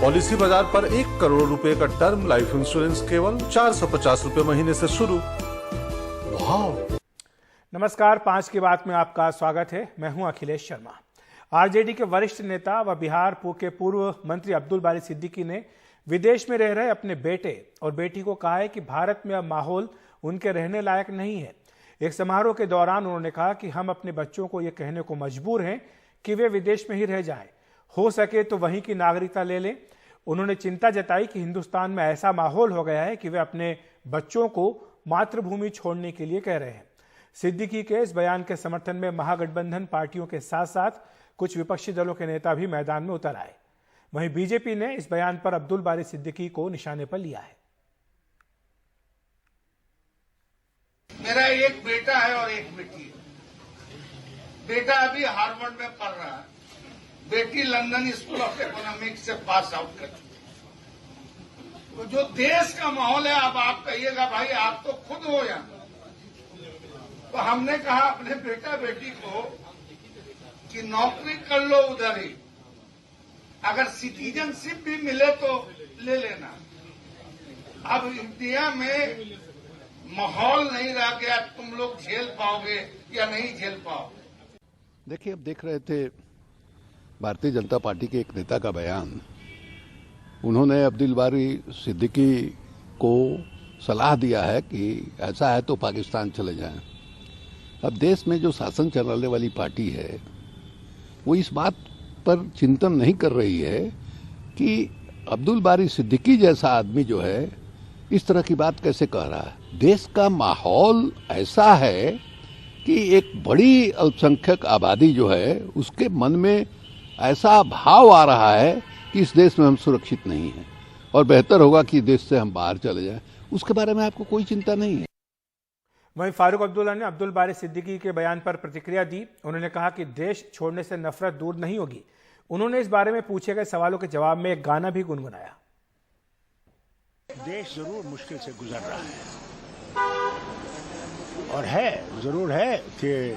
Policy बाजार पर 1 करोड़ रुपए का टर्म लाइफ इंश्योरेंस केवल 450 रुपए महीने से शुरू। वाह! नमस्कार, 5 की बात में आपका स्वागत है। मैं हूं अखिलेश शर्मा। आरजेडी के वरिष्ठ नेता व बिहार के पूर्व मंत्री अब्दुल बारी सिद्दीकी ने विदेश में रह रहे अपने बेटे और बेटी को कहा है कि भारत में अब माहौल उनके रहने लायक नहीं है। एक समारोह के दौरान उन्होंने कहा कि हम अपने बच्चों को यह कहने को मजबूर हैं कि वे विदेश में ही रह जाएं, हो सके तो वहीं की नागरिकता ले लें। उन्होंने चिंता जताई कि हिंदुस्तान में ऐसा माहौल हो गया है कि वे अपने बच्चों को मातृभूमि छोड़ने के लिए कह रहे हैं। सिद्दीकी के इस बयान के समर्थन में महागठबंधन पार्टियों के साथ साथ कुछ विपक्षी दलों के नेता भी मैदान में उतर आए। वहीं बीजेपी ने इस बयान पर अब्दुल बारी सिद्दीकी को निशाने पर लिया है। मेरा एक बेटा है और एक बेटी है। बेटा अभी हार्वर्ड में पढ़ रहा है, बेटी लंदन स्कूल ऑफ इकोनॉमिक्स से पास आउट कर चुकी है। तो जो देश का माहौल है, अब आप कहिएगा भाई आप तो खुद हो यहाँ। तो हमने कहा अपने बेटा बेटी को कि नौकरी कर लो उधर ही, अगर सिटीजनशिप भी मिले तो ले लेना। अब इंडिया में माहौल नहीं रह गया, तुम लोग झेल पाओगे या नहीं झेल पाओगे। देखिए, अब देख रहे थे भारतीय जनता पार्टी के एक नेता का बयान। उन्होंने अब्दुल बारी सिद्दीकी को सलाह दिया है कि ऐसा है तो पाकिस्तान चले जाएं। अब देश में जो शासन चलाने वाली पार्टी है वो इस बात पर चिंतन नहीं कर रही है कि अब्दुल बारी सिद्दीकी जैसा आदमी जो है इस तरह की बात कैसे कह रहा है। देश का माहौल ऐसा है कि एक बड़ी अल्पसंख्यक आबादी जो है उसके मन में ऐसा भाव आ रहा है कि इस देश में हम सुरक्षित नहीं हैं और बेहतर होगा कि देश से हम बाहर चले जाएं। उसके बारे में आपको कोई चिंता नहीं है। वहीं फारूक अब्दुल्ला ने अब्दुल बारी सिद्दीकी के बयान पर प्रतिक्रिया दी। उन्होंने कहा कि देश छोड़ने से नफरत दूर नहीं होगी। उन्होंने इस बारे में पूछे गए सवालों के जवाब में एक गाना भी गुनगुनाया। देश जरूर मुश्किल से गुजर रहा है और जरूर है कि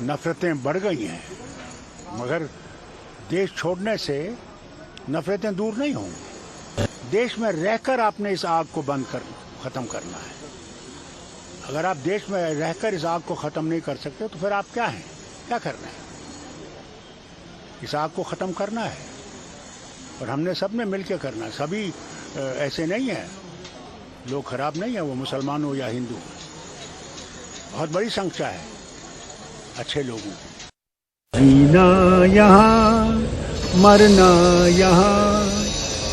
नफरतें बढ़ गई हैं, मगर देश छोड़ने से नफरतें दूर नहीं होंगी। देश में रहकर आपने इस आग को खत्म करना है। अगर आप देश में रहकर इस आग को खत्म नहीं कर सकते तो फिर आप क्या हैं, क्या करना है? इस आग को खत्म करना है और हमने सबने मिलकर करना है। सभी ऐसे नहीं है, लोग खराब नहीं है, वो मुसलमान हो या हिंदू। बहुत बड़ी संख्या है अच्छे लोगों की। जीना यहाँ मरना यहाँ,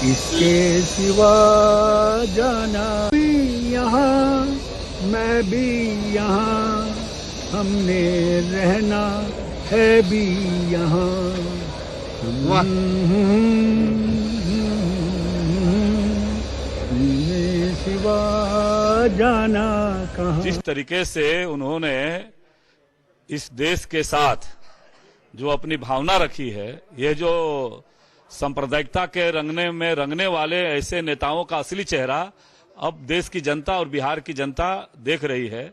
इसके सिवा जाना भी यहाँ, मैं भी यहाँ, हमने रहना है भी यहाँ। सिवा जाना कहाँ। जिस तरीके से उन्होंने इस देश के साथ जो अपनी भावना रखी है, ये जो सांप्रदायिकता के रंगने वाले ऐसे नेताओं का असली चेहरा अब देश की जनता और बिहार की जनता देख रही है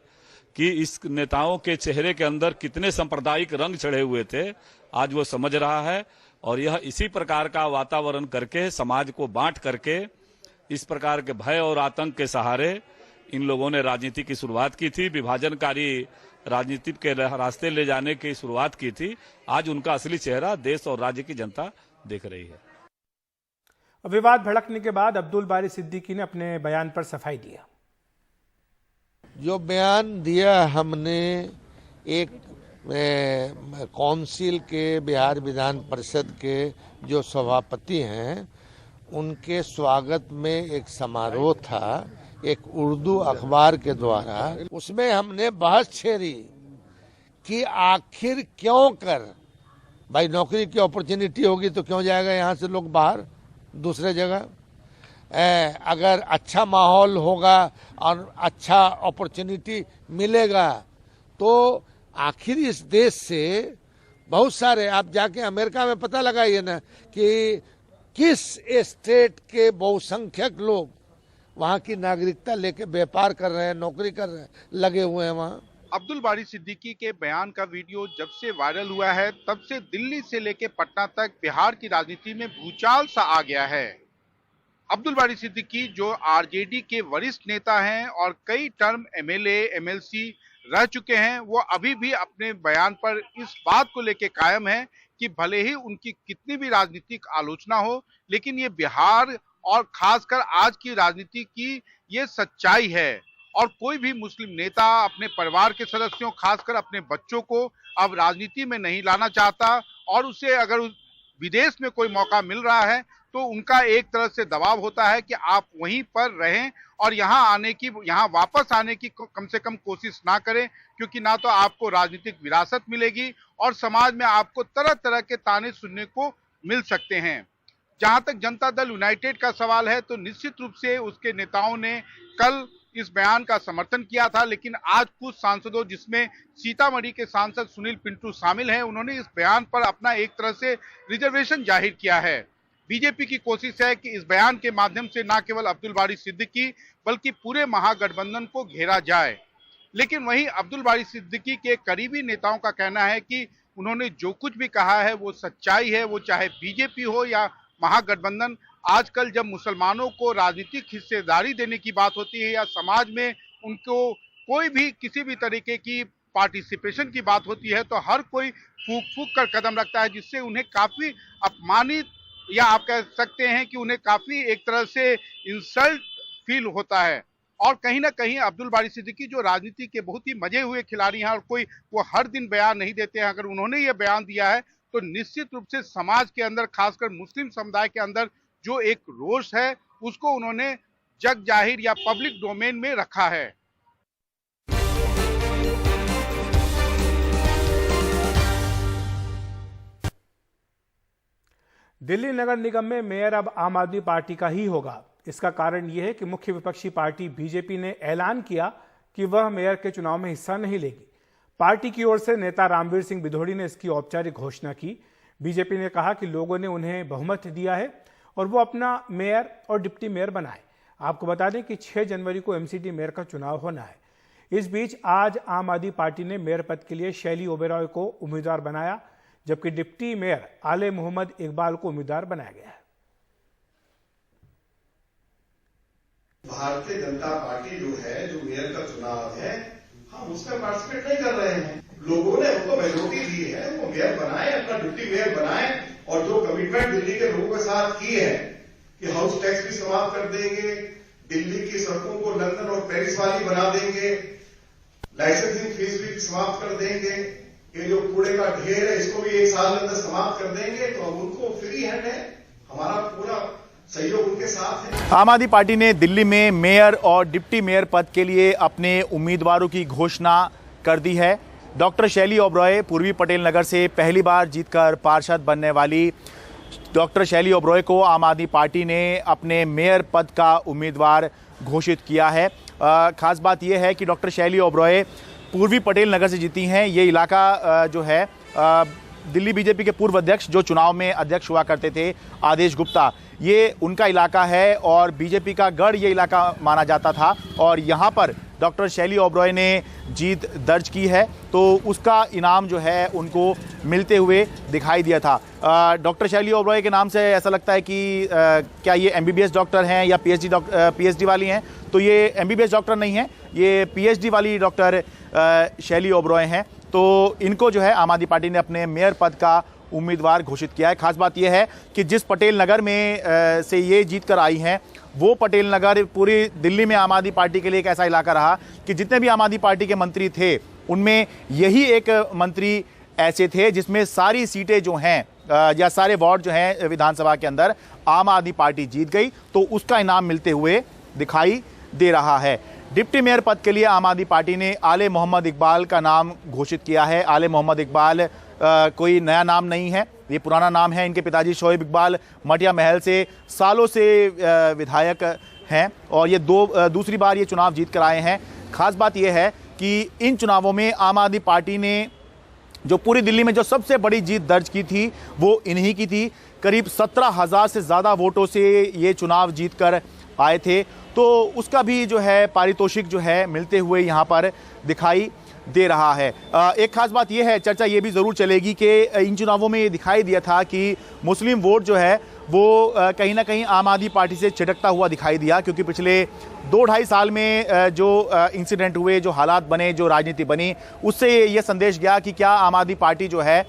कि इस नेताओं के चेहरे के अंदर कितने सांप्रदायिक रंग चढ़े हुए थे, आज वो समझ रहा है। और यह इसी प्रकार का वातावरण करके, समाज को बांट करके, इस प्रकार के भय और आतंक के सहारे इन लोगों ने राजनीति की शुरुआत की थी, विभाजनकारी राजनीति के रास्ते ले जाने की शुरुआत की थी। आज उनका असली चेहरा देश और राज्य की जनता देख रही है। विवाद भड़कने के बाद अब्दुल बारी सिद्दीकी ने अपने बयान पर सफाई दिया। जो बयान दिया हमने एक काउंसिल के, बिहार विधान परिषद के जो सभापति हैं उनके स्वागत में एक समारोह था, एक उर्दू अखबार के द्वारा। उसमें हमने बहस छेड़ी कि आखिर क्यों कर भाई नौकरी की अपॉर्चुनिटी होगी तो क्यों जाएगा यहाँ से लोग बाहर दूसरे जगह। अगर अच्छा माहौल होगा और अच्छा अपॉर्चुनिटी मिलेगा तो आखिर इस देश से बहुत सारे, आप जाके अमेरिका में पता लगाइए ना कि किस स्टेट के बहुसंख्यक लोग वहाँ की नागरिकता लेके व्यापार कर रहे हैं, नौकरी कर रहे हैं, लगे हुए हैं वहाँ। अब्दुल बारी सिद्दीकी के बयान का वीडियो जब से वायरल हुआ है तब से दिल्ली से लेकर पटना तक बिहार की राजनीति में भूचाल सा आ गया है। अब्दुल बारी सिद्दीकी जो आरजेडी के वरिष्ठ नेता हैं और कई टर्म एमएलए एमएलसी रह चुके हैं, वो अभी भी अपने बयान पर इस बात को लेकर कायम है कि भले ही उनकी कितनी भी राजनीतिक आलोचना हो, लेकिन ये बिहार और खासकर आज की राजनीति की ये सच्चाई है। और कोई भी मुस्लिम नेता अपने परिवार के सदस्यों, खासकर अपने बच्चों को अब राजनीति में नहीं लाना चाहता, और उसे अगर विदेश में कोई मौका मिल रहा है तो उनका एक तरह से दबाव होता है कि आप वहीं पर रहें और यहाँ वापस आने की कम से कम कोशिश ना करें, क्योंकि ना तो आपको राजनीतिक विरासत मिलेगी और समाज में आपको तरह तरह के ताने सुनने को मिल सकते हैं। जहां तक जनता दल यूनाइटेड का सवाल है तो निश्चित रूप से उसके नेताओं ने कल इस बयान का समर्थन किया था, लेकिन आज कुछ सांसदों, जिसमें सीतामढ़ी के सांसद सुनील पिंटू शामिल हैं, उन्होंने इस बयान पर अपना एक तरह से रिजर्वेशन जाहिर किया है। बीजेपी की कोशिश है कि इस बयान के माध्यम से न केवल अब्दुल बारी सिद्दीकी बल्कि पूरे महागठबंधन को घेरा जाए। लेकिन वहीं अब्दुल बारी सिद्दीकी के करीबी नेताओं का कहना है कि उन्होंने जो कुछ भी कहा है वो सच्चाई है, वो चाहे बीजेपी हो या महागठबंधन। आजकल जब मुसलमानों को राजनीतिक हिस्सेदारी देने की बात होती है या समाज में उनको कोई भी किसी भी तरीके की पार्टिसिपेशन की बात होती है तो हर कोई फूक फूक कर कदम रखता है, जिससे उन्हें काफी अपमानित या आप कह सकते हैं कि उन्हें काफी एक तरह से इंसल्ट फील होता है। और कहीं ना कहीं अब्दुल बारी सिद्दीकी जो राजनीति के बहुत ही मजे हुए खिलाड़ी हैं और कोई वो हर दिन बयान नहीं देते हैं, अगर उन्होंने ये बयान दिया है तो निश्चित रूप से समाज के अंदर, खासकर मुस्लिम समुदाय के अंदर जो एक रोष है उसको उन्होंने जग जाहिर या पब्लिक डोमेन में रखा है। दिल्ली नगर निगम में मेयर अब आम आदमी पार्टी का ही होगा। इसका कारण यह है कि मुख्य विपक्षी पार्टी बीजेपी ने ऐलान किया कि वह मेयर के चुनाव में हिस्सा नहीं लेगी। पार्टी की ओर से नेता रामवीर सिंह बिधोड़ी ने इसकी औपचारिक घोषणा की। बीजेपी ने कहा कि लोगों ने उन्हें बहुमत दिया है और वो अपना मेयर और डिप्टी मेयर बनाए। आपको बता दें कि 6 जनवरी को एमसीडी मेयर का चुनाव होना है। इस बीच आज आम आदमी पार्टी ने मेयर पद के लिए शैली ओबेरॉय को उम्मीदवार बनाया, जबकि डिप्टी मेयर आले मोहम्मद इकबाल को उम्मीदवार बनाया गया है। भारतीय जनता पार्टी जो है, जो मेयर का चुनाव है, हम उसमें पार्टिसिपेट नहीं कर रहे हैं। लोगों ने उनको मेजोरिटी दी है, वो मेयर बनाए, अपना डिप्टी मेयर बनाए, और जो कमिटमेंट दिल्ली के लोगों के साथ की है कि हाउस टैक्स भी समाप्त कर देंगे, दिल्ली की सड़कों को लंदन और पेरिस वाली बना देंगे, लाइसेंसिंग फीस भी समाप्त कर देंगे, ये जो कूड़े का ढेर है इसको भी 1 साल के अंदर समाप्त कर देंगे, तो अब उनको फ्री हैंड है, हमारा पूरा सहयोग उनके साथ है। आम आदमी पार्टी ने दिल्ली में मेयर और डिप्टी मेयर पद के लिए अपने उम्मीदवारों की घोषणा कर दी है। डॉक्टर शैली ओबरॉय पूर्वी पटेल नगर से पहली बार जीतकर पार्षद बनने वाली डॉक्टर शैली ओबरॉय को आम आदमी पार्टी ने अपने मेयर पद का उम्मीदवार घोषित किया है। खास बात यह है कि डॉक्टर शैली ओबरॉय पूर्वी पटेल नगर से जीती हैं। ये इलाका जो है दिल्ली बीजेपी के पूर्व अध्यक्ष जो चुनाव में अध्यक्ष हुआ करते थे, आदेश गुप्ता, ये उनका इलाका है और बीजेपी का गढ़ ये इलाका माना जाता था। और यहाँ पर डॉक्टर शैली ओबरॉय ने जीत दर्ज की है, तो उसका इनाम जो है उनको मिलते हुए दिखाई दिया था। डॉक्टर शैली ओबरॉय के नाम से ऐसा लगता है कि क्या ये एमबीबीएस डॉक्टर हैं या पीएचडी वाली हैं, तो ये एमबीबीएस डॉक्टर नहीं है, ये पीएचडी वाली डॉक्टर शैली ओबरॉय हैं। तो इनको जो है आम आदमी पार्टी ने अपने मेयर पद का उम्मीदवार घोषित किया है। खास बात यह है कि जिस पटेल नगर में से ये जीत कर आई हैं, वो पटेल नगर पूरी दिल्ली में आम आदमी पार्टी के लिए एक ऐसा इलाका रहा कि जितने भी आम आदमी पार्टी के मंत्री थे उनमें यही एक मंत्री ऐसे थे जिसमें सारी सीटें जो हैं या सारे वार्ड जो हैं विधानसभा के अंदर आम आदमी पार्टी जीत गई, तो उसका इनाम मिलते हुए दिखाई दे रहा है। डिप्टी मेयर पद के लिए आम आदमी पार्टी ने आले मोहम्मद इकबाल का नाम घोषित किया है। आले मोहम्मद इकबाल कोई नया नाम नहीं है, ये पुराना नाम है। इनके पिताजी शोएब इकबाल मटिया महल से सालों से विधायक हैं और ये दूसरी बार ये चुनाव जीत कर आए हैं। खास बात यह है कि इन चुनावों में आम आदमी पार्टी ने जो पूरी दिल्ली में जो सबसे बड़ी जीत दर्ज की थी वो इन्हीं की थी। करीब 17,000 से ज़्यादा वोटों से ये चुनाव जीत कर आए थे, तो उसका भी जो है पारितोषिक जो है मिलते हुए यहाँ पर दिखाई दे रहा है। एक खास बात यह है, चर्चा ये भी ज़रूर चलेगी कि इन चुनावों में ये दिखाई दिया था कि मुस्लिम वोट जो है वो कहीं ना कहीं आम आदमी पार्टी से छिटकता हुआ दिखाई दिया, क्योंकि पिछले 2-2.5 साल में जो इंसिडेंट हुए, जो हालात बने, जो राजनीति बनी, उससे ये संदेश गया कि क्या आम आदमी पार्टी जो है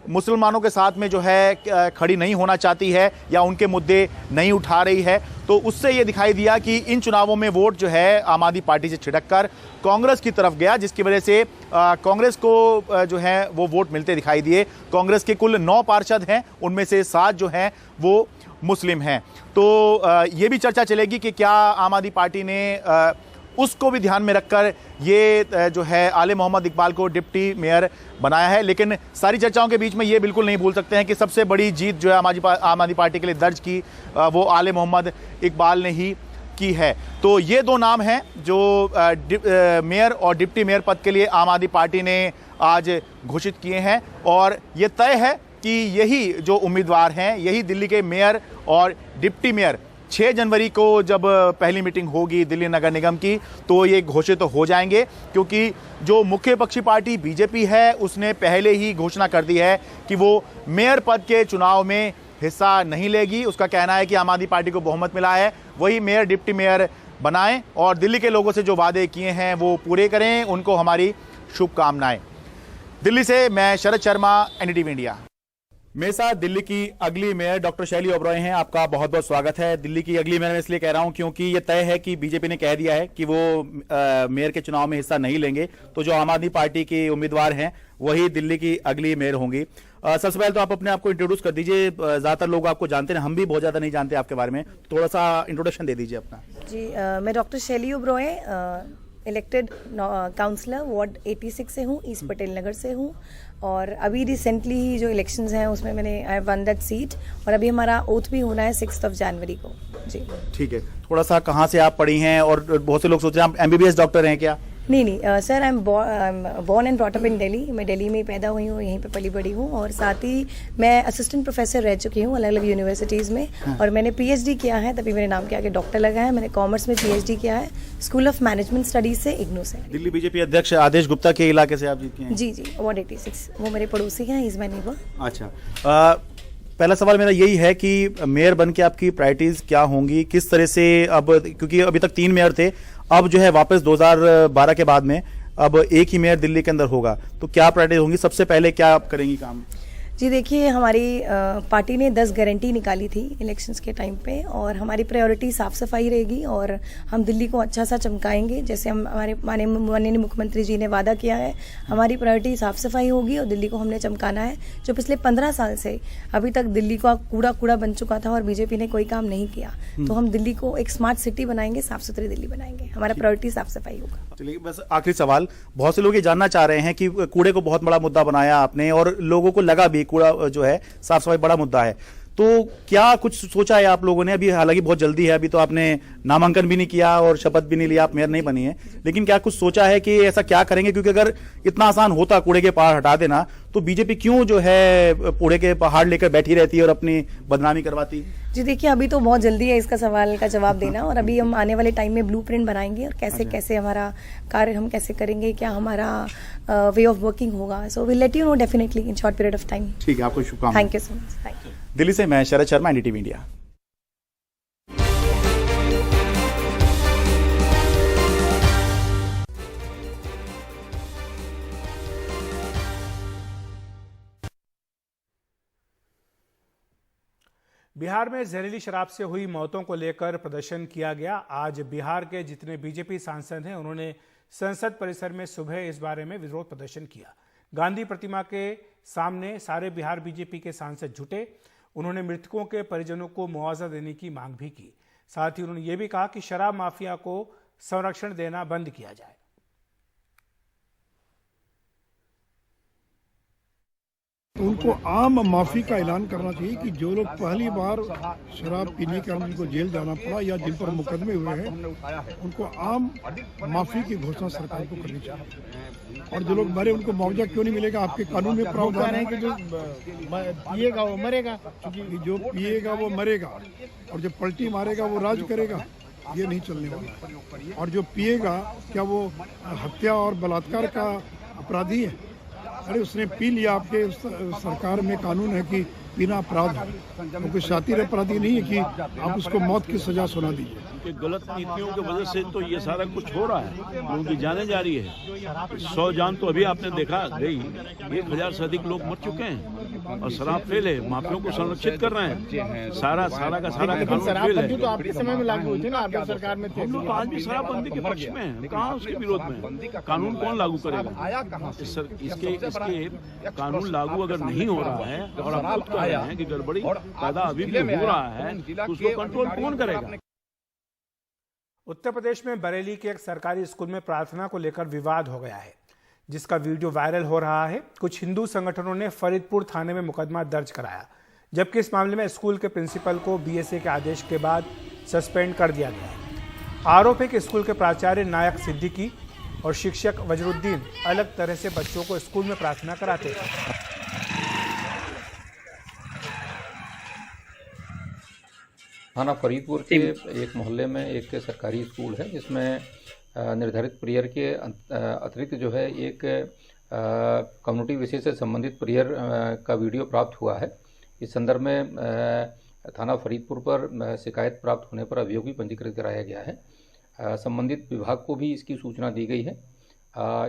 मुसलमानों के साथ में जो है खड़ी नहीं होना चाहती है या उनके मुद्दे नहीं उठा रही है। तो उससे ये दिखाई दिया कि इन चुनावों में वोट जो है आम आदमी पार्टी से छिटककर कांग्रेस की तरफ गया, जिसकी वजह से कांग्रेस को जो है वो वोट मिलते दिखाई दिए। कांग्रेस के कुल 9 पार्षद हैं, उनमें से 7 जो हैं वो मुस्लिम हैं। तो ये भी चर्चा चलेगी कि क्या आम आदमी पार्टी ने उसको भी ध्यान में रखकर ये जो है आले मोहम्मद इकबाल को डिप्टी मेयर बनाया है। लेकिन सारी चर्चाओं के बीच में ये बिल्कुल नहीं भूल सकते हैं कि सबसे बड़ी जीत जो है आम आदमी पार्टी के लिए दर्ज की वो आले मोहम्मद इकबाल ने ही की है। तो ये 2 नाम हैं जो मेयर और डिप्टी मेयर पद के लिए आम आदमी पार्टी ने आज घोषित किए हैं, और ये तय है कि यही जो उम्मीदवार हैं, यही दिल्ली के मेयर और डिप्टी मेयर 6 जनवरी को जब पहली मीटिंग होगी दिल्ली नगर निगम की, तो ये घोषित तो हो जाएंगे, क्योंकि जो मुख्य विपक्षी पार्टी बीजेपी है उसने पहले ही घोषणा कर दी है कि वो मेयर पद के चुनाव में हिस्सा नहीं लेगी। उसका कहना है कि आम आदमी पार्टी को बहुमत मिला है, वही मेयर डिप्टी मेयर बनाएं और दिल्ली के लोगों से जो वादे किए हैं वो पूरे करें। उनको हमारी शुभकामनाएं। दिल्ली से मैं शरद शर्मा, एनडीटीवी इंडिया। मेरे साथ दिल्ली की अगली मेयर डॉक्टर शैली ओबरॉय हैं। आपका बहुत बहुत स्वागत है। दिल्ली की अगली मेयर मैं इसलिए कह रहा हूं क्योंकि ये तय है कि बीजेपी ने कह दिया है कि वो मेयर के चुनाव में हिस्सा नहीं लेंगे, तो जो आम आदमी पार्टी के उम्मीदवार हैं वही दिल्ली की अगली मेयर होंगी। सबसे पहले तो आप अपने आप को इंट्रोड्यूस कर दीजिए। ज्यादातर लोग आपको जानते हैं, हम भी बहुत ज्यादा नहीं जानते आपके बारे में, थोड़ा सा इंट्रोडक्शन दे दीजिए अपना। जी, मैं डॉक्टर शैली ओबरॉय इलेक्टेड काउंसलर वार्ड 86 से हूँ, ईस्ट पटेल नगर से हूँ, और अभी रिसेंटली ही जो इलेक्शंस हैं उसमें मैंने आई वन दैट सीट, और अभी हमारा ओथ भी होना है 6 जनवरी को। जी ठीक है, थोड़ा सा कहाँ से आप पढ़ी हैं, और बहुत से लोग सोच रहे हैं आप MBBS डॉक्टर हैं क्या? नहीं sir, I am born and brought up in Delhi. मैं दिल्ली में ही पैदा हुई हूँ, यहीं पे पली बड़ी हूँ, और साथ ही मैं असिस्टेंट प्रोफेसर रह चुकी हूँ अलग अलग यूनिवर्सिटीज़ में। और मैंने PhD किया है, तभी मेरे नाम के आगे डॉक्टर लगा है। मैंने कॉमर्स में PhD किया है स्कूल ऑफ मैनेजमेंट स्टडीज से, इग्नू से। दिल्ली बीजेपी अध्यक्ष आदेश गुप्ता के इलाके से आप जीती हैं? जी वार्ड 86, वो मेरे पड़ोसी हैं, इज माय नेबर। अच्छा, पहला सवाल मेरा यही है कि मेयर बन के आपकी प्रायोरिटीज क्या होंगी, किस तरह से, अब क्योंकि अभी तक 3 मेयर थे, अब जो है वापस 2012 के बाद में अब एक ही मेयर दिल्ली के अंदर होगा, तो क्या प्रायोरिटी होंगी, सबसे पहले क्या आप करेंगी काम? जी देखिए, हमारी पार्टी ने 10 गारंटी निकाली थी इलेक्शंस के टाइम पे, और हमारी प्रायोरिटी साफ सफाई रहेगी, और हम दिल्ली को अच्छा सा चमकाएंगे जैसे हम हमारे माननीय मुख्यमंत्री जी ने वादा किया है। हमारी प्रायोरिटी साफ सफाई होगी और दिल्ली को हमने चमकाना है। जो पिछले 15 साल से अभी तक दिल्ली का कूड़ा बन चुका था और बीजेपी ने कोई काम नहीं किया, तो हम दिल्ली को एक स्मार्ट सिटी बनाएंगे, साफ सुथरी दिल्ली बनाएंगे। हमारा प्रायोरिटी साफ सफाई होगा। चलिए, बस आखिरी सवाल, बहुत से लोग ये जानना चाह रहे हैं कि कूड़े को बहुत बड़ा मुद्दा बनाया आपने, और लोगों को लगा भी कूड़ा जो है साफ सफाई बड़ा मुद्दा है, तो क्या कुछ सोचा है आप लोगों ने? अभी हालांकि बहुत जल्दी है, अभी तो आपने नामांकन भी नहीं किया और शपथ भी नहीं लिया, आप मेयर नहीं बनी है, लेकिन क्या कुछ सोचा है कि ऐसा क्या करेंगे? क्योंकि अगर इतना आसान होता कूड़े के पहाड़ हटा देना, तो बीजेपी क्यों जो है कूड़े के पहाड़ लेकर बैठी रहती है और अपनी बदनामी करवाती? जी देखिए, अभी तो बहुत जल्दी है इसका सवाल का जवाब देना, और अभी हम आने वाले टाइम में ब्लूप्रिंट बनाएंगे और कैसे हमारा कार्य हम कैसे करेंगे, क्या हमारा वे ऑफ वर्किंग होगा। So will let you know definitely in short period of time. ठीक है, आपको शुभकामनाएं। Thank you so much. Thank you. Delhi से मैं शरद शर्मा, एनडीटीवी इंडिया। बिहार में जहरीली शराब से हुई मौतों को लेकर प्रदर्शन किया गया। आज बिहार के जितने बीजेपी सांसद हैं उन्होंने संसद परिसर में सुबह इस बारे में विरोध प्रदर्शन किया। गांधी प्रतिमा के सामने सारे बिहार बीजेपी के सांसद जुटे। उन्होंने मृतकों के परिजनों को मुआवजा देने की मांग भी की। साथ ही उन्होंने ये भी कहा कि शराब माफिया को संरक्षण देना बंद किया जाए। उनको आम माफी का ऐलान करना चाहिए कि जो लोग पहली बार शराब पीने के कारण उनको जेल जाना पड़ा या जिन पर मुकदमे हुए हैं, उनको आम माफी की घोषणा सरकार को करनी चाहिए। और जो लोग मरे उनको मुआवजा क्यों नहीं मिलेगा? आपके कानून में प्रावधान है कि जो पिएगा वो मरेगा, क्योंकि जो पिएगा वो मरेगा, और जो पलटी मारेगा वो राज करेगा। ये नहीं चलने वाला है। और जो पिएगा क्या वो हत्या और बलात्कार का अपराधी है? अरे उसने पी लिया, आपके सरकार में कानून है कि पीना अपराध है, तो कोई शातिर अपराधी नहीं है कि आप उसको मौत की सजा सुना दीजिए। कि गलत नीतियों की वजह से तो ये सारा कुछ हो रहा है, लोगों की जाने जा रही है। 100 जान तो अभी आपने देखा गई, 1000 से अधिक लोग मर चुके हैं और शराब फेल है। माफियों को संरक्षित कर रहे हैं, सारा का सारा कानून फेल है। तो आपके समय में लागू हुई थी ना, आपकी सरकार में थे। हम लोग आज भी शराबबंदी के पक्ष में हैं, कहाँ उसके विरोध में? कानून कौन लागू करेगा? इसके कानून लागू अगर नहीं हो रहा है और आप खुद कह रहे हैं कि गड़बड़ी पैदा अभी भी हो रहा है, तो उसको कंट्रोल कौन करेगा? उत्तर प्रदेश में बरेली के एक सरकारी स्कूल में प्रार्थना को लेकर विवाद हो गया है, जिसका वीडियो वायरल हो रहा है। कुछ हिंदू संगठनों ने फरीदपुर थाने में मुकदमा दर्ज कराया, जबकि इस मामले में स्कूल के प्रिंसिपल को बीएसए के आदेश के बाद सस्पेंड कर दिया गया है। आरोप है कि स्कूल के प्राचार्य नायक सिद्दीकी और शिक्षक वजरुद्दीन अलग तरह से बच्चों को स्कूल में प्रार्थना कराते थे। थाना फरीदपुर के एक मोहल्ले में एक सरकारी स्कूल है, जिसमें निर्धारित पीरियड के अतिरिक्त जो है एक कम्युनिटी विषय से संबंधित पीरियड का वीडियो प्राप्त हुआ है। इस संदर्भ में थाना फरीदपुर पर शिकायत प्राप्त होने पर अभियोग भी पंजीकृत कराया गया है। संबंधित विभाग को भी इसकी सूचना दी गई है।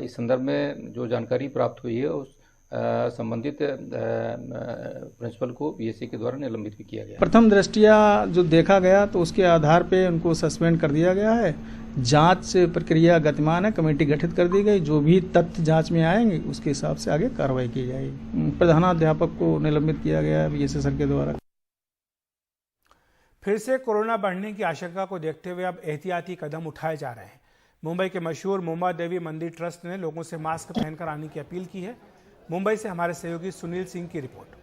इस संदर्भ में जो जानकारी प्राप्त हुई है उस संबंधित प्रिंसिपल को बीएसए के द्वारा निलंबित भी किया गया। प्रथम दृष्टया जो देखा गया तो उसके आधार पे उनको सस्पेंड कर दिया गया है। जांच प्रक्रिया गतिमान है, कमेटी गठित कर दी गई। जो भी तथ्य जांच में आएंगे उसके हिसाब से आगे कार्रवाई की जाएगी। प्रधानाध्यापक को निलंबित किया गया है बीएसए सर के द्वारा। फिर से कोरोना बढ़ने की आशंका को देखते हुए अब एहतियाती कदम उठाए जा रहे हैं। मुंबई के मशहूर मुंबा देवी मंदिर ट्रस्ट ने लोगों से मास्क पहनकर आने की अपील की है। मुंबई से हमारे सहयोगी सुनील सिंह की रिपोर्ट।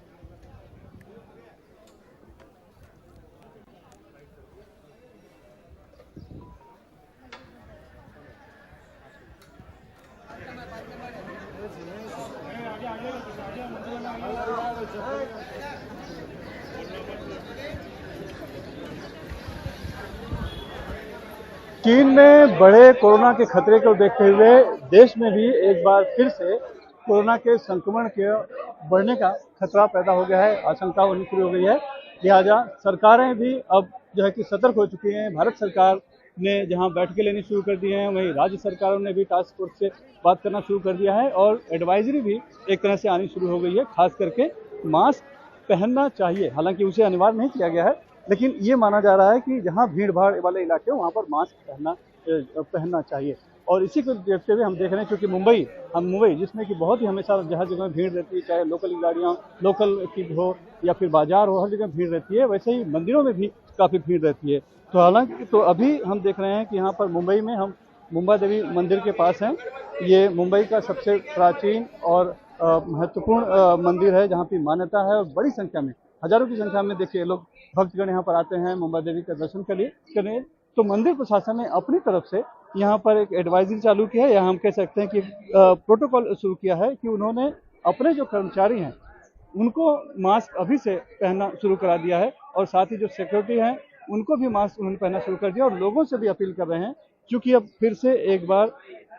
चीन में बड़े कोरोना के खतरे को देखते हुए देश में भी एक बार फिर से कोरोना के संक्रमण के बढ़ने का खतरा पैदा हो गया है, आशंका होनी शुरू हो गई है। लिहाजा सरकारें भी अब जो है कि सतर्क हो चुकी हैं। भारत सरकार ने जहां बैठकें लेनी शुरू कर दी हैं, वहीं राज्य सरकारों ने भी टास्क फोर्स से बात करना शुरू कर दिया है और एडवाइजरी भी एक तरह से आनी शुरू हो गई है। खास करके मास्क पहनना चाहिए, हालांकि उसे अनिवार्य नहीं किया गया है, लेकिन ये माना जा रहा है कि जहां भीड़ भाड़ वाले इलाके वहां पर मास्क पहनना चाहिए। और इसी को देखते हुए हम देख रहे हैं, क्योंकि मुंबई जिसमें कि बहुत ही हमेशा जहाँ जगह भीड़ रहती है, चाहे लोकल गाड़ियाँ लोकल चीज हो या फिर बाजार हो, हर जगह भीड़ रहती है। वैसे ही मंदिरों में भी काफ़ी भीड़ रहती है। तो हालांकि तो अभी हम देख रहे हैं कि यहाँ पर मुंबई में हम मुंबा देवी मंदिर के पास हैं। ये मुंबई का सबसे प्राचीन और महत्वपूर्ण मंदिर है, जहाँ की मान्यता है और बड़ी संख्या में, हजारों की संख्या में देखिए लोग भक्तगण यहाँ पर आते हैं मुंबा देवी का दर्शन करने। तो मंदिर प्रशासन ने अपनी तरफ से यहाँ पर एक एडवाइजरी चालू की है, या हम कह सकते हैं कि प्रोटोकॉल शुरू किया है कि उन्होंने अपने जो कर्मचारी हैं उनको मास्क अभी से पहनना शुरू करा दिया है और साथ ही जो सिक्योरिटी हैं उनको भी मास्क उन्होंने पहनना शुरू कर दिया। और लोगों से भी अपील कर रहे हैं, क्योंकि अब फिर से एक बार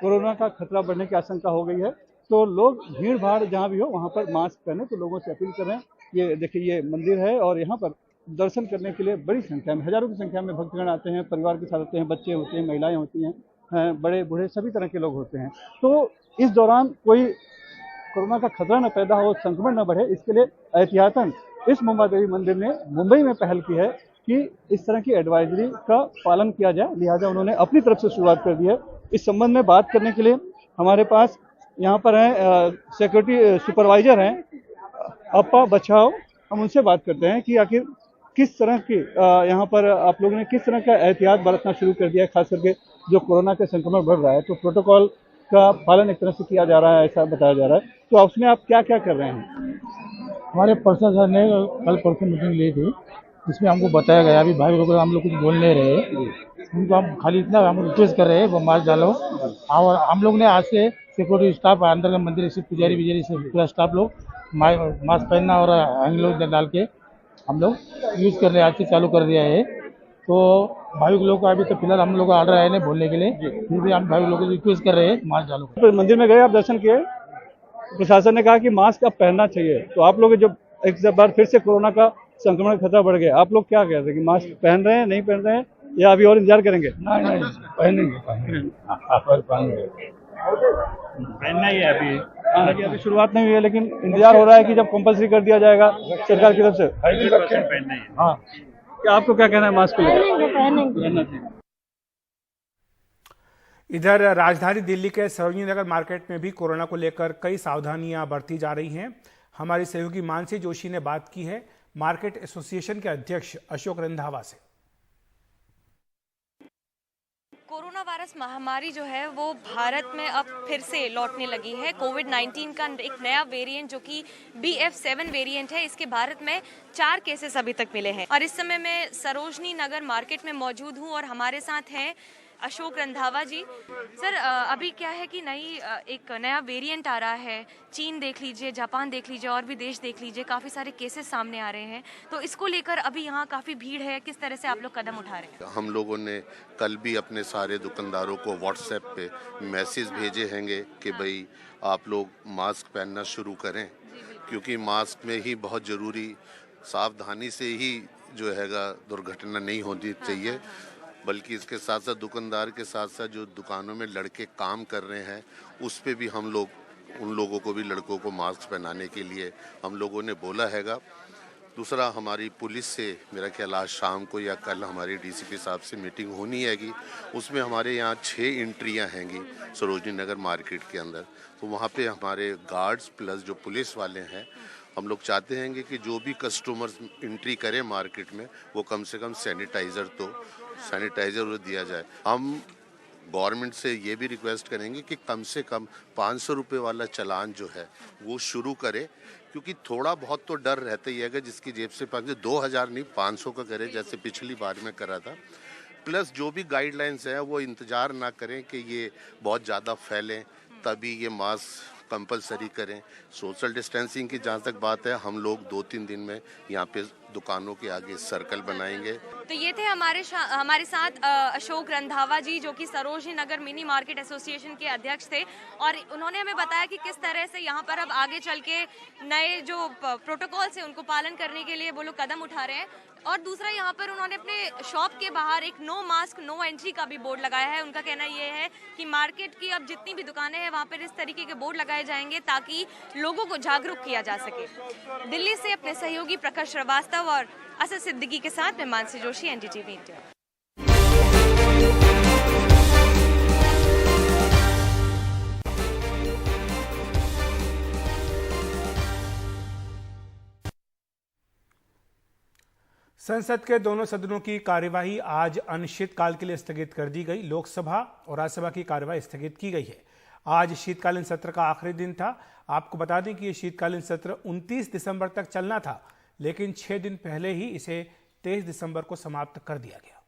कोरोना का खतरा बढ़ने की आशंका हो गई है, तो लोग भीड़ भाड़ जहाँ भी हो वहाँ पर मास्क पहने। तो लोगों से अपील कर रहे हैं। ये देखिए ये मंदिर है और यहाँ पर दर्शन करने के लिए बड़ी संख्या में, हजारों की संख्या में भक्तगण आते हैं, परिवार के साथ आते हैं, बच्चे होते हैं, महिलाएं होती हैं, बड़े बूढ़े सभी तरह के लोग होते हैं। तो इस दौरान कोई कोरोना का खतरा न पैदा हो, संक्रमण न बढ़े, इसके लिए एहतियातन इस मुंबा देवी मंदिर ने मुंबई में पहल की है कि इस तरह की एडवाइजरी का पालन किया जाए। लिहाजा उन्होंने अपनी तरफ से शुरुआत कर दी है। इस संबंध में बात करने के लिए हमारे पास यहाँ पर हैं सिक्योरिटी सुपरवाइजर हैं अप्पा बचाओ। हम उनसे बात करते हैं कि आखिर किस तरह की यहाँ पर आप लोगों ने किस तरह का एहतियात बरतना शुरू कर दिया है, खास करके जो कोरोना का संक्रमण बढ़ रहा है। तो प्रोटोकॉल का पालन एक तरह से किया जा रहा है, ऐसा बताया जा रहा है। तो उसमें आप क्या क्या कर रहे हैं? हमारे प्रशासन ने कल परसों मीटिंग ली थी, इसमें हमको बताया गया, अभी भाई लोग हम लोग कुछ बोल नहीं रहे, उनको हम खाली इतना हम रिक्वेस्ट कर रहे हैं वो मास्क डालो। और हम लोग ने आज से सिक्योरिटी स्टाफ अंदर मंदिर से पुजारी विजारी से पूरा स्टाफ लोग मास्क पहनना और हैंड ग्लोव डाल के हम लोग यूज करने आज से चालू कर दिया है। तो भाई लोग का अभी तो फिलहाल हम लोग ऑर्डर आए नहीं बोलने के लिए, फिर भी हम भाई लोगों को रिक्वेस्ट कर रहे हैं मास्क डालो। मंदिर में गए, आप दर्शन किए, प्रशासन ने कहा कि मास्क अब पहनना चाहिए, तो आप लोग जब एक बार फिर से कोरोना का संक्रमण का खतरा बढ़ गया, आप लोग क्या कहते हैं कि मास्क पहन रहे हैं, नहीं पहन रहे हैं, या अभी और इंतजार करेंगे? नहीं पहनना ही है अभी। हालांकि अभी शुरुआत नहीं हुई है, लेकिन इंतजार हो रहा है कि जब कंपलसरी कर दिया जाएगा सरकार की तरफ से। पहनना ही है। हाँ, क्या आपको क्या कहना है मास्क को लेकर? पहनेंगे। इधर राजधानी दिल्ली के सरोजनी नगर मार्केट में भी कोरोना को लेकर कई सावधानियां बरती जा रही हैं। हमारी सहयोगी मानसी जोशी ने बात की है मार्केट एसोसिएशन के अध्यक्ष अशोक रंधावा से। कोरोना वायरस महामारी जो है वो भारत में अब फिर से लौटने लगी है। कोविड-19 का एक नया वेरिएंट जो कि BF7 वेरिएंट है, इसके भारत में 4 केसेस अभी तक मिले हैं। और इस समय मैं सरोजनी नगर मार्केट में मौजूद हूँ और हमारे साथ हैं अशोक रंधावा जी। सर, अभी क्या है कि एक नया वेरिएंट आ रहा है, चीन देख लीजिए, जापान देख लीजिए, और भी देश देख लीजिए, काफ़ी सारे केसेस सामने आ रहे हैं, तो इसको लेकर अभी यहाँ काफ़ी भीड़ है, किस तरह से आप लोग कदम उठा रहे हैं? हम लोगों ने कल भी अपने सारे दुकानदारों को व्हाट्सएप पे मैसेज भेजे हैंगे कि भाई आप लोग मास्क पहनना शुरू करें, क्योंकि मास्क में ही बहुत ज़रूरी सावधानी से ही जो हैगा दुर्घटना नहीं होनी चाहिए, बल्कि इसके साथ साथ दुकानदार के साथ साथ जो दुकानों में लड़के काम कर रहे हैं उस पे भी हम लोग उन लोगों को भी लड़कों को मास्क पहनाने के लिए हम लोगों ने बोला हैगा। दूसरा, हमारी पुलिस से मेरा ख्याल आज शाम को या कल हमारी डीसीपी साहब से मीटिंग होनी हैगी, उसमें हमारे यहाँ 6 एंट्रियाँ हैंगी सरोजनी नगर मार्केट के अंदर, तो वहाँ पे हमारे गार्ड्स प्लस जो पुलिस वाले हैं, हम लोग चाहते हैं कि जो भी कस्टमर्स एंट्री करें मार्केट में वो कम से कम सैनिटाइज़र दिया जाए। हम गवर्नमेंट से ये भी रिक्वेस्ट करेंगे कि कम से कम 500 रुपये वाला चालान जो है वो शुरू करे, क्योंकि थोड़ा बहुत तो डर रहता ही है, जिसकी जेब से 2000 नहीं 500 का करे जैसे पिछली बार में करा था। प्लस जो भी गाइडलाइंस है वो इंतज़ार ना करें कि ये बहुत ज़्यादा फैलें तभी ये मास्क कंपलसरी करें। सोशल डिस्टेंसिंग की जहाँ तक बात है, हम लोग 2-3 दिन में यहाँ पे दुकानों के आगे सर्कल बनाएंगे। तो ये थे हमारे साथ अशोक रंधावा जी, जो कि Sarojini Nagar mini market association के अध्यक्ष थे, और उन्होंने हमें बताया कि किस तरह से यहाँ पर अब आगे चल के नए जो प्रोटोकॉल्स हैं उनको पालन करने के लिए वो लोग कदम उठा रहे हैं। और दूसरा, यहाँ पर उन्होंने अपने शॉप के बाहर एक नो मास्क नो एंट्री का भी बोर्ड लगाया है। उनका कहना ये है कि मार्केट की अब जितनी भी दुकानें हैं वहाँ पर इस तरीके के बोर्ड लगाए जाएंगे ताकि लोगों को जागरूक किया जा सके। दिल्ली से अपने सहयोगी प्रखर श्रीवास्तव और असद सिद्दीकी के साथ मैं मानसी जोशी, एनडीटीवी इंडिया। संसद के दोनों सदनों की कार्यवाही आज अनिश्चितकाल के लिए स्थगित कर दी गई। लोकसभा और राज्यसभा की कार्यवाही स्थगित की गई है। आज शीतकालीन सत्र का आखिरी दिन था। आपको बता दें कि ये शीतकालीन सत्र 29 दिसंबर तक चलना था, लेकिन 6 दिन पहले ही इसे 23 दिसंबर को समाप्त कर दिया गया।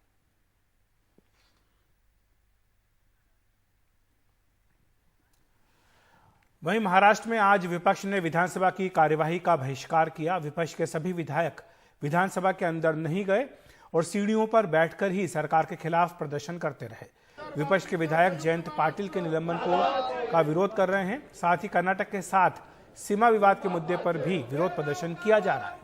वहीं महाराष्ट्र में आज विपक्ष ने विधानसभा की कार्यवाही का बहिष्कार किया। विपक्ष के सभी विधायक विधानसभा के अंदर नहीं गए और सीढ़ियों पर बैठकर ही सरकार के खिलाफ प्रदर्शन करते रहे। विपक्ष के विधायक जयंत पाटिल के निलंबन का विरोध कर रहे हैं। साथ ही कर्नाटक के साथ सीमा विवाद के मुद्दे पर भी विरोध प्रदर्शन किया जा रहा है।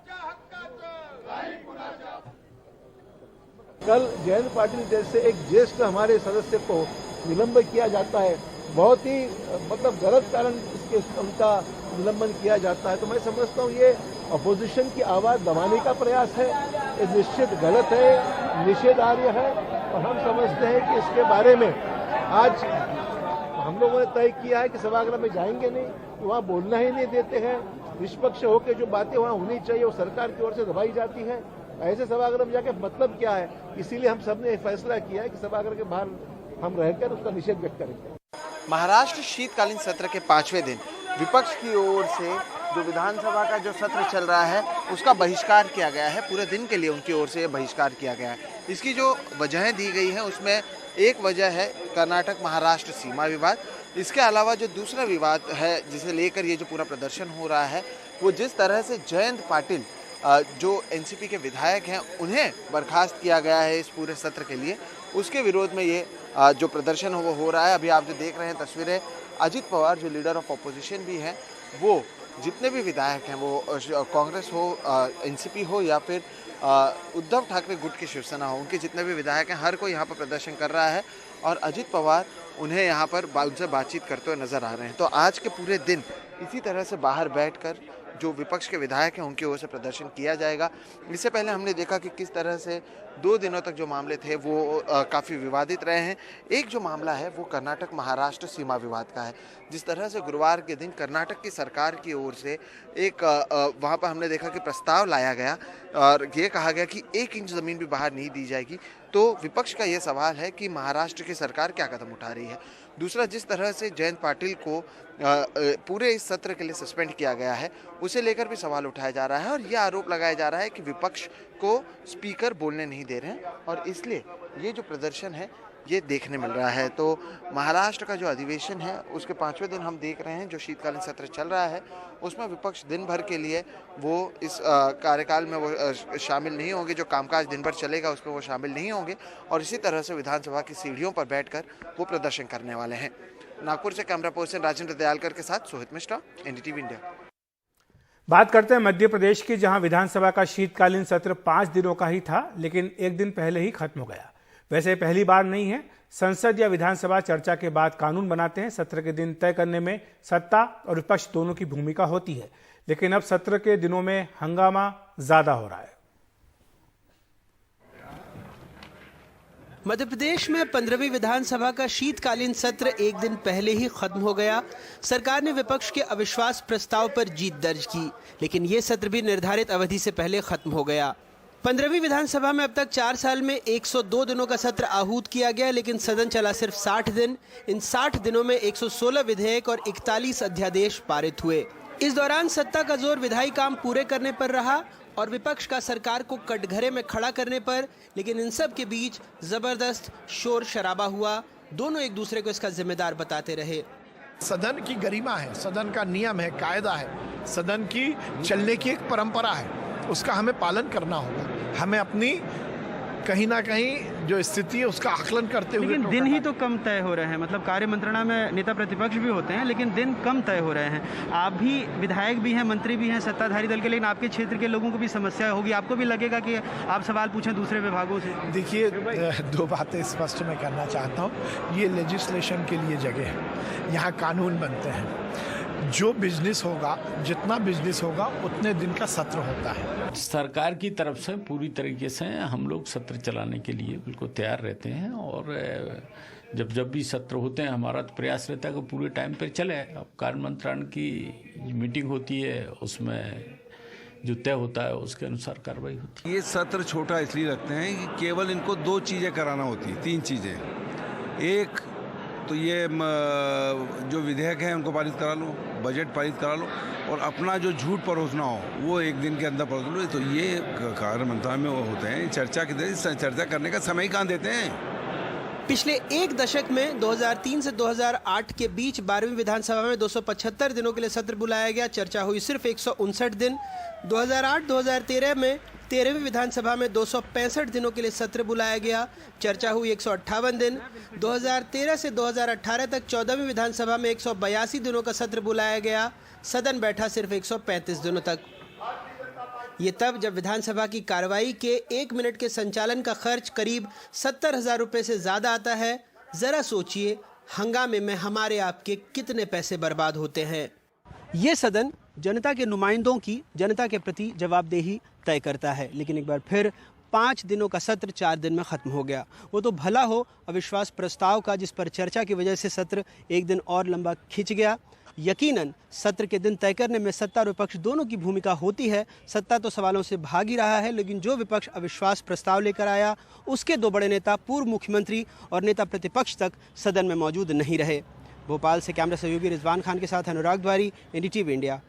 कल जयंत पाटिल जैसे एक ज्येष्ठ हमारे सदस्य को निलंबित किया जाता है, बहुत ही गलत कारण इसके उनका निलंबन किया जाता है। तो मैं समझता हूँ ये अपोजिशन की आवाज दबाने का प्रयास है, ये निश्चित गलत है, निषेधार्ह है, और हम समझते हैं कि इसके बारे में आज हम लोगों ने तय किया है कि सभागृह में जाएंगे नहीं, तो वहाँ बोलना ही नहीं देते हैं। निष्पक्ष होकर जो बातें वहाँ होनी चाहिए वो सरकार की ओर से दबाई जाती है। ऐसे सभागृह में जाके मतलब क्या है? इसीलिए हम सबने फैसला किया है कि सभागृह के बाहर हम रहकर उसका निषेध व्यक्त करेंगे। महाराष्ट्र शीतकालीन सत्र के 5वें दिन विपक्ष की ओर से जो विधानसभा का जो सत्र चल रहा है उसका बहिष्कार किया गया है। पूरे दिन के लिए उनकी ओर से बहिष्कार किया गया है। इसकी जो वजहें दी गई हैं उसमें एक वजह है कर्नाटक महाराष्ट्र सीमा विवाद। इसके अलावा जो दूसरा विवाद है जिसे लेकर ये जो पूरा प्रदर्शन हो रहा है वो जिस तरह से जयंत पाटिल जो एनसीपी के विधायक हैं उन्हें बर्खास्त किया गया है इस पूरे सत्र के लिए, उसके विरोध में ये जो प्रदर्शन वो हो रहा है। अभी आप जो देख रहे हैं तस्वीरें, अजित पवार जो लीडर ऑफ अपोजिशन भी हैं, वो जितने भी विधायक हैं, वो कांग्रेस हो, एनसीपी हो या फिर उद्धव ठाकरे गुट की शिवसेना हो, उनके जितने भी विधायक हैं, हर कोई यहाँ पर प्रदर्शन कर रहा है और अजित पवार उन्हें यहाँ पर उनसे बातचीत करते हुए नजर आ रहे हैं। तो आज के पूरे दिन इसी तरह से बाहर बैठकर जो विपक्ष के विधायक हैं उनकी ओर से प्रदर्शन किया जाएगा। इससे पहले हमने देखा कि किस तरह से 2 दिनों तक जो मामले थे वो काफ़ी विवादित रहे हैं। एक जो मामला है वो कर्नाटक महाराष्ट्र सीमा विवाद का है। जिस तरह से गुरुवार के दिन कर्नाटक की सरकार की ओर से एक वहाँ पर हमने देखा कि प्रस्ताव लाया गया और ये कहा गया कि 1 इंच ज़मीन भी बाहर नहीं दी जाएगी। तो विपक्ष का ये सवाल है कि महाराष्ट्र की सरकार क्या कदम उठा रही है। दूसरा, जिस तरह से जयंत पाटिल को पूरे इस सत्र के लिए सस्पेंड किया गया है, उसे लेकर भी सवाल उठाया जा रहा है और यह आरोप लगाया जा रहा है कि विपक्ष को स्पीकर बोलने नहीं दे रहे हैं और इसलिए ये जो प्रदर्शन है ये देखने मिल रहा है। तो महाराष्ट्र का जो अधिवेशन है उसके 5वें दिन हम देख रहे हैं, जो शीतकालीन सत्र चल रहा है उसमें विपक्ष दिन भर के लिए वो इस कार्यकाल में वो शामिल नहीं होंगे। जो कामकाज दिन भर चलेगा उसमें वो शामिल नहीं होंगे और इसी तरह से विधानसभा की सीढ़ियों पर बैठकर वो प्रदर्शन करने वाले हैं। नागपुर से कैमरा पर्सन राजेंद्र दयालकर के साथ सोहित मिश्रा, एनडीटीवी इंडिया। बात करते हैं मध्य प्रदेश की, जहां विधानसभा का शीतकालीन सत्र 5 दिनों का ही था, लेकिन 1 दिन पहले ही खत्म हो गया। वैसे पहली बार नहीं है, संसद या विधानसभा चर्चा के बाद कानून बनाते हैं। सत्र के दिन तय करने में सत्ता और विपक्ष दोनों की भूमिका होती है, लेकिन अब सत्र के दिनों में हंगामा ज्यादा हो रहा है। मध्य प्रदेश में 15वीं विधानसभा का शीतकालीन सत्र 1 दिन पहले ही खत्म हो गया। सरकार ने विपक्ष के अविश्वास प्रस्ताव पर जीत दर्ज की, लेकिन ये सत्र भी निर्धारित अवधि से पहले खत्म हो गया। 15वीं विधानसभा में अब तक 4 साल में 102 दिनों का सत्र आहूत किया गया, लेकिन सदन चला सिर्फ 60 दिन। इन 60 दिनों में 116 विधेयक और 41 अध्यादेश पारित हुए। इस दौरान सत्ता का जोर विधायी काम पूरे करने पर रहा और विपक्ष का सरकार को कटघरे में खड़ा करने पर, लेकिन इन सब के बीच जबरदस्त शोर शराबा हुआ। दोनों एक दूसरे को इसका जिम्मेदार बताते रहे। सदन की गरिमा है, सदन का नियम है, कायदा है, सदन की चलने की एक परंपरा है, उसका हमें पालन करना होगा। हमें अपनी कहीं ना कहीं जो स्थिति है उसका आकलन करते हुए, लेकिन दिन ही तो कम तय हो रहे हैं। मतलब कार्य मंत्रणा में नेता प्रतिपक्ष भी होते हैं, लेकिन दिन कम तय हो रहे हैं। आप भी विधायक भी हैं, मंत्री भी हैं सत्ताधारी दल के, लेकिन आपके क्षेत्र के लोगों को भी समस्या होगी। आपको भी लगेगा कि आप सवाल पूछें दूसरे विभागों से। देखिए, 2 बातें स्पष्ट मैं करना चाहता हूँ। ये लेजिस्लेशन के लिए जगह है, यहाँ कानून बनते हैं। जो बिजनेस होगा, जितना बिजनेस होगा उतने दिन का सत्र होता है। सरकार की तरफ से पूरी तरीके से हम लोग सत्र चलाने के लिए बिल्कुल तैयार रहते हैं और जब भी सत्र होते हैं हमारा तो प्रयास रहता है कि पूरे टाइम पर चले। अब कार्य मंत्रण की मीटिंग होती है, उसमें जो तय होता है उसके अनुसार कार्रवाई होती है। ये सत्र छोटा इसलिए रखते हैं कि केवल इनको 2 चीज़ें कराना होती है, 3 चीज़ें। एक तो ये जो विधेयक हैं उनको पारित करा लो, बजट पारित करा लो और अपना जो झूठ परोसना हो वो 1 दिन के अंदर परोस लो। तो ये कार्य मंत्रालय में वो होते हैं, चर्चा करने का समय कहाँ देते हैं। पिछले 1 दशक में 2003 से 2008 के बीच 12वीं विधानसभा में 275 दिनों के लिए सत्र बुलाया गया। चर्चा हुई सिर्फ 159 दिन। 2008-2013 में 13वीं विधानसभा में 265 दिनों के लिए सत्र बुलाया गया। चर्चा हुई 158 दिन। 2013 से 2018 तक 14वीं विधानसभा में 182 दिनों का सत्र बुलाया गया। सदन बैठा सिर्फ 135 दिनों तक। ये तब जब विधानसभा की कार्रवाई के 1 मिनट के संचालन का खर्च करीब 70,000 रुपये से ज़्यादा आता है। ज़रा सोचिए, हंगामे में हमारे आपके कितने पैसे बर्बाद होते हैं। ये सदन जनता के नुमाइंदों की जनता के प्रति जवाबदेही तय करता है, लेकिन एक बार फिर 5 दिनों का सत्र 4 दिन में ख़त्म हो गया। वो तो भला हो अविश्वास प्रस्ताव का, जिस पर चर्चा की वजह से सत्र 1 दिन और लंबा खिंच गया। यकीनन सत्र के दिन तय करने में सत्ता और विपक्ष दोनों की भूमिका होती है। सत्ता तो सवालों से भाग ही रहा है, लेकिन जो विपक्ष अविश्वास प्रस्ताव लेकर आया उसके 2 बड़े नेता, पूर्व मुख्यमंत्री और नेता प्रतिपक्ष तक सदन में मौजूद नहीं रहे। भोपाल से कैमरा सहयोगी रिजवान खान के साथ अनुराग द्वारी, एनडीटीवी इंडिया।